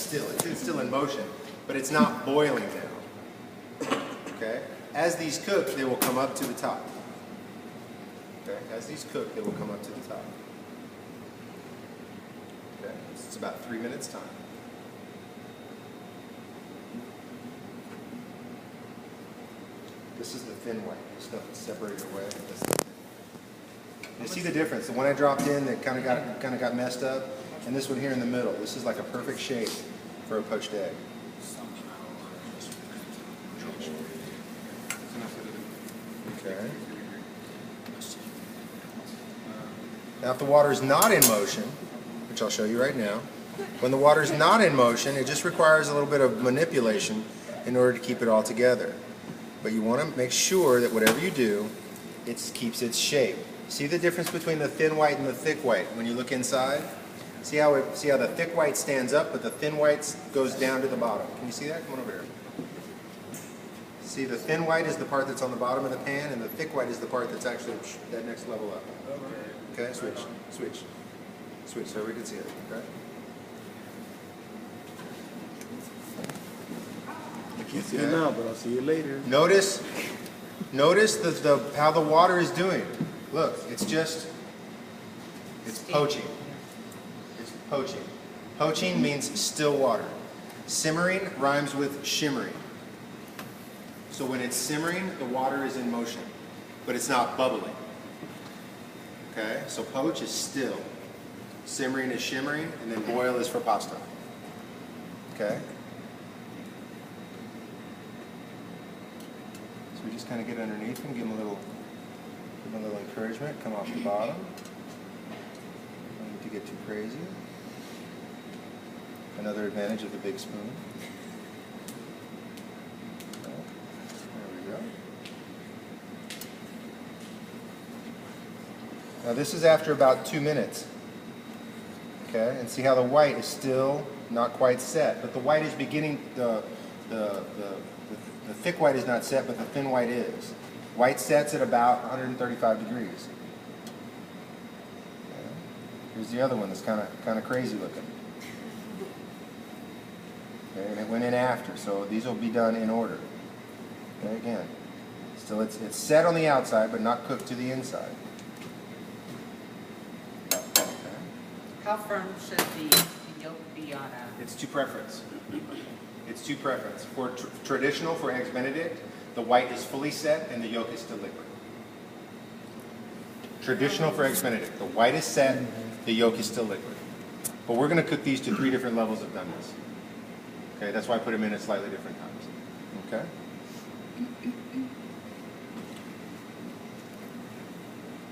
still. It's still in motion, but it's not boiling now. Okay? As these cook, they will come up to the top. Okay? As these cook, they will come up to the top. Okay? It's about 3 minutes time. This is the thin white. The stuff that's separated away. You see the difference? The one I dropped in that kind of got messed up, and this one here in the middle. This is like a perfect shape for a poached egg. Okay. Now, if the water is not in motion, which I'll show you right now, when the water is not in motion, it just requires a little bit of manipulation in order to keep it all together. But you want to make sure that whatever you do, it keeps its shape. See the difference between the thin white and the thick white when you look inside? See how the thick white stands up, but the thin white goes down to the bottom. Can you see that? Come on over here. See, the thin white is the part that's on the bottom of the pan, and the thick white is the part that's actually that next level up. Okay, switch, switch, switch, so we can see it. Okay. I can't see it now, but I'll see you later. Notice how the water is doing. Look, it's poaching. It's poaching. Poaching means still water. Simmering rhymes with shimmering. So when it's simmering, the water is in motion, but it's not bubbling. Okay, so poach is still. Simmering is shimmering, and then boil is for pasta. Okay? So we just kind of get underneath him, give him a little encouragement, come off the bottom. Don't need to get too crazy. Another advantage of the big spoon. There we go. Now this is after about 2 minutes. Okay, and see how the white is still not quite set, but the white is beginning, the thick white is not set, but the thin white is. White sets at about 135 degrees. Okay. Here's the other one that's kind of crazy looking. Okay, and it went in after, so these will be done in order. Okay, again, still it's set on the outside, but not cooked to the inside. Okay. How firm should the yolk be on a? It's to preference. It's to preference. For traditional, for Eggs Benedict, the white is fully set and the yolk is still liquid. Traditional for Eggs Benedict, the white is set, the yolk is still liquid. But we're going to cook these to 3 different levels of doneness. Okay, that's why I put them in at slightly different times. Okay?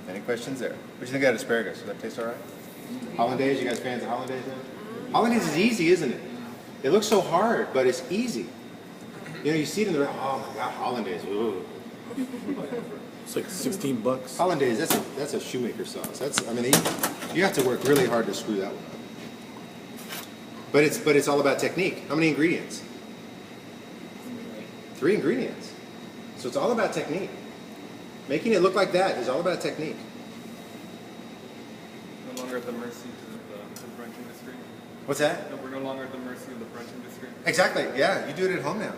Any questions there? What do you think of that asparagus? Does that taste all right? Hollandaise, you guys fans of hollandaise now? Hollandaise is easy, isn't it? It looks so hard, but it's easy. You know, you see it in the, oh my God, hollandaise, ooh. It's like $16. Hollandaise, that's a shoemaker sauce. I mean, you have to work really hard to screw that one up. But it's all about technique. How many ingredients? 3 ingredients. So it's all about technique. Making it look like that is all about technique. No longer at the mercy to the brunch industry. What's that? No, we're no longer at the mercy of the brunch industry. Exactly, yeah. You do it at home now.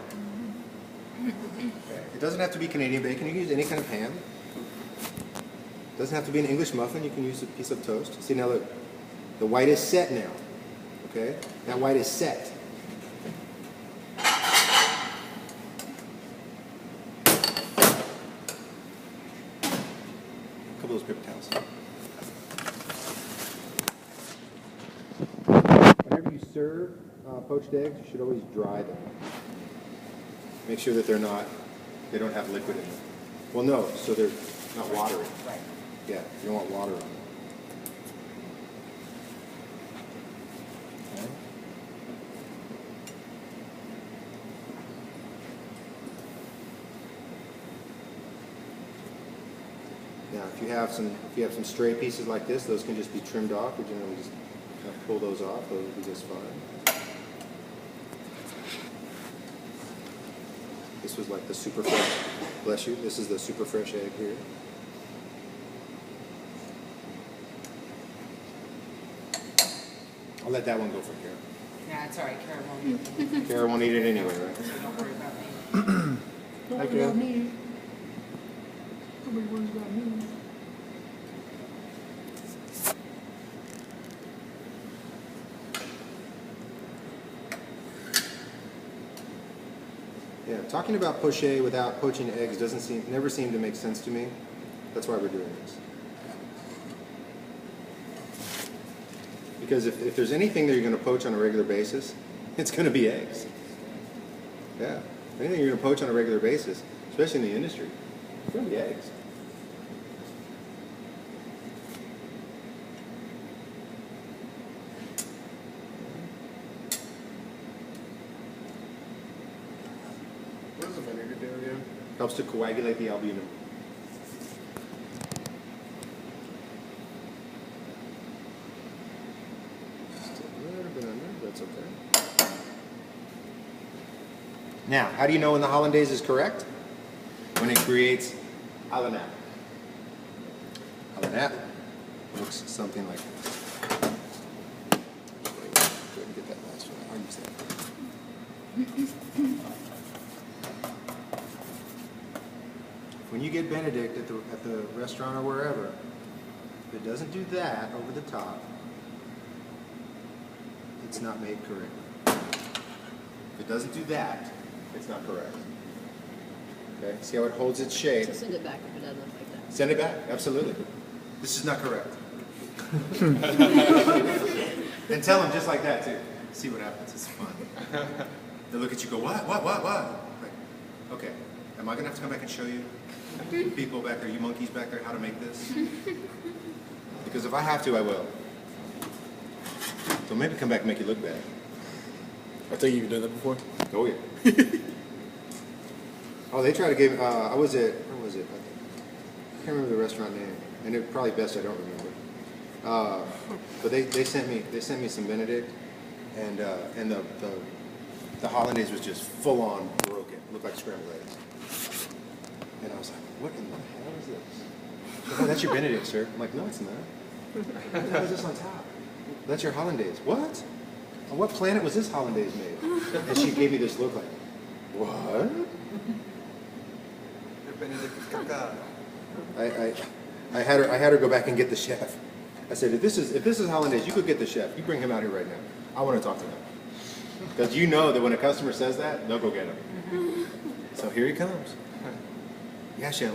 It doesn't have to be Canadian bacon. You can use any kind of ham. It doesn't have to be an English muffin. You can use a piece of toast. See, now look. The white is set now. Okay? That white is set. A couple of those paper towels. Whenever you serve poached eggs, you should always dry them. Make sure that they don't have liquid in them. Well, no, so they're not watery. Right. Yeah, you don't want water on them. Okay. Now, if you have some stray pieces like this, those can just be trimmed off. We generally just kind of pull those off. Those will be just fine. This was like the super fresh, bless you, this is the super fresh egg here. I'll let that one go from here. Yeah, it's all right, Kara won't eat it. Kara won't eat it anyway, right? So don't worry about me. Hi, Kara. Nobody worries about me. Yeah, talking about poché without poaching eggs never seemed to make sense to me. That's why we're doing this. Because if there's anything that you're going to poach on a regular basis, it's going to be eggs. Yeah, anything you're going to poach on a regular basis, especially in the industry, it's going to be eggs. What does the vinegar do again? Helps to coagulate the albumin. Just a little bit under, that's okay. Now, how do you know when the hollandaise is correct? When it creates Alanap. Alanap looks something like this. Go ahead and get that last one. I'll use that. When you get Benedict at the restaurant or wherever, if it doesn't do that over the top, it's not made correctly. If it doesn't do that, it's not correct. Okay, see how it holds its shape? So send it back if it doesn't look like that. Send it back, absolutely. This is not correct. And tell them just like that too. See what happens, it's fun. They look at you, go, what? Right. Okay, am I gonna have to come back and show you people back there, you monkeys back there, how to make this? Because if I have to, I will. So maybe come back and make you look bad. I think you've done that before. Oh yeah. Oh, they try to give. I was at, where was it? I can't remember the restaurant name, and it probably best I don't remember. But they sent me some Benedict, and the hollandaise was just full on broken. It looked like scrambled eggs. And I was like, what in the hell is this? Oh, that's your Benedict, sir. I'm like, no, it's not. What the hell is this on top? That's your hollandaise. What? On what planet was this hollandaise made? And she gave me this look like, what? I had her go back and get the chef. I said, if this is hollandaise, you could get the chef. You bring him out here right now. I want to talk to him. Because you know that when a customer says that, they'll go get him. So here he comes. Yeah, chef.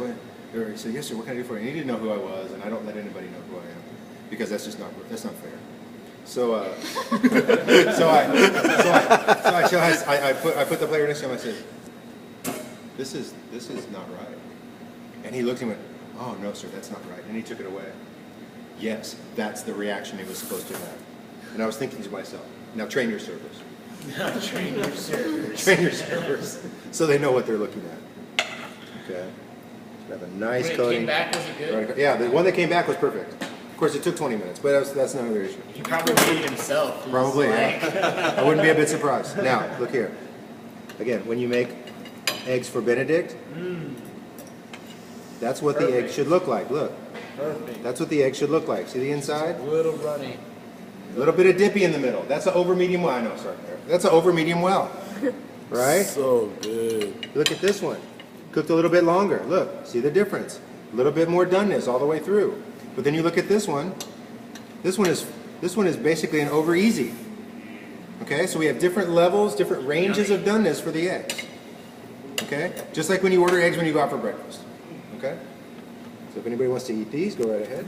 He said, yes, sir. What can I do for you? And he didn't know who I was, and I don't let anybody know who I am because that's not fair. So I put the player next to him. I said, this is not right. And he looked and went, oh no, sir, that's not right. And he took it away. Yes, that's the reaction he was supposed to have. And I was thinking to myself, now train your servers. Train your servers. Train your servers so they know what they're looking at. Okay. Have a nice When it coating. came back, was it good? Yeah, the one that came back was perfect. Of course, it took 20 minutes, but that's not another issue. He probably made it himself. He was Probably, like- yeah. I wouldn't be a bit surprised. Now, look here. Again, when you make eggs for Benedict, that's what the egg should look like. Look. Perfect. That's what the egg should look like. See the inside? A little runny. A little bit of dippy in the middle. That's an over medium well. I know, sorry. That's an over medium well. Right? So good. Look at this one. Cooked a little bit longer. Look, see the difference. A little bit more doneness all the way through. But then you look at this one. This one is basically an over easy. Okay, so we have different levels, different ranges of doneness for the eggs. Okay, just like when you order eggs when you go out for breakfast. Okay, so if anybody wants to eat these, go right ahead.